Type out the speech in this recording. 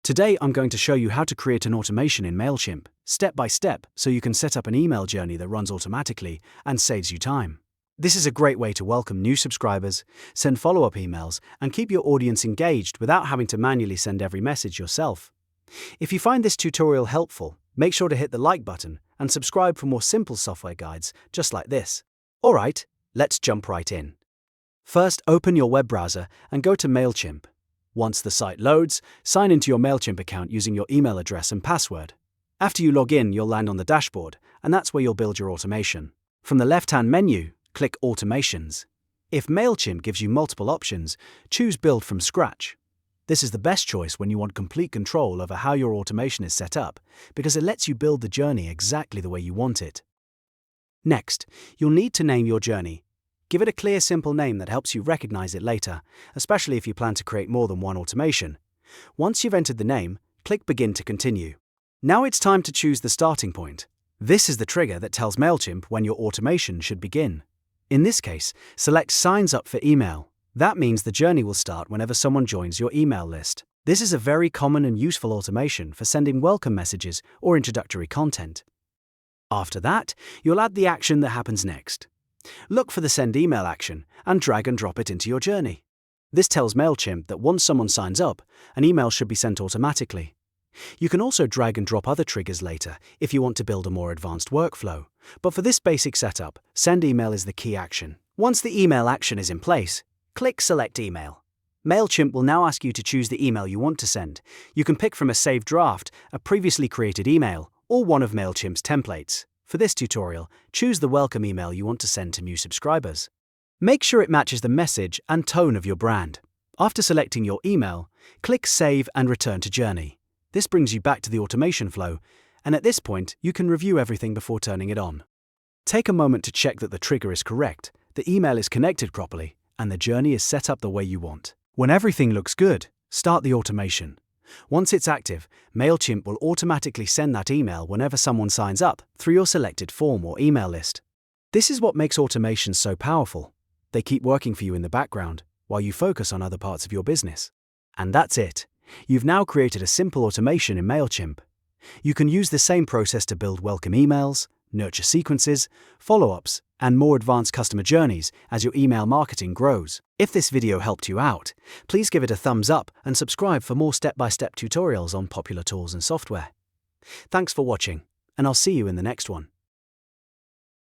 Today I'm going to show you how to create an automation in MailChimp, step by step, so you can set up an email journey that runs automatically and saves you time. This is a great way to welcome new subscribers, send follow-up emails, and keep your audience engaged without having to manually send every message yourself. If you find this tutorial helpful, make sure to hit the like button and subscribe for more simple software guides just like this. Alright, let's jump right in. First, open your web browser and go to MailChimp. Once the site loads, sign into your MailChimp account using your email address and password. After you log in, you'll land on the dashboard, and that's where you'll build your automation. From the left-hand menu, click Automations. If MailChimp gives you multiple options, choose Build from Scratch. This is the best choice when you want complete control over how your automation is set up, because it lets you build the journey exactly the way you want it. Next, you'll need to name your journey. Give it a clear, simple name that helps you recognize it later, especially if you plan to create more than one automation. Once you've entered the name, click Begin to continue. Now it's time to choose the starting point. This is the trigger that tells MailChimp when your automation should begin. In this case, select Signs Up for Email. That means the journey will start whenever someone joins your email list. This is a very common and useful automation for sending welcome messages or introductory content. After that, you'll add the action that happens next. Look for the Send Email action and drag and drop it into your journey. This tells MailChimp that once someone signs up, an email should be sent automatically. You can also drag and drop other triggers later if you want to build a more advanced workflow, but for this basic setup, Send Email is the key action. Once the email action is in place, click Select Email. MailChimp will now ask you to choose the email you want to send. You can pick from a saved draft, a previously created email, or one of MailChimp's templates. For this tutorial, choose the welcome email you want to send to new subscribers. Make sure it matches the message and tone of your brand. After selecting your email, click Save and Return to Journey. This brings you back to the automation flow, and at this point, you can review everything before turning it on. Take a moment to check that the trigger is correct, the email is connected properly, and the journey is set up the way you want. When everything looks good, start the automation. Once it's active, MailChimp will automatically send that email whenever someone signs up through your selected form or email list. This is what makes automations so powerful. They keep working for you in the background while you focus on other parts of your business. And that's it. You've now created a simple automation in MailChimp. You can use the same process to build welcome emails, nurture sequences, follow-ups, and more advanced customer journeys as your email marketing grows. If this video helped you out, please give it a thumbs up and subscribe for more step-by-step tutorials on popular tools and software. Thanks for watching, and I'll see you in the next one.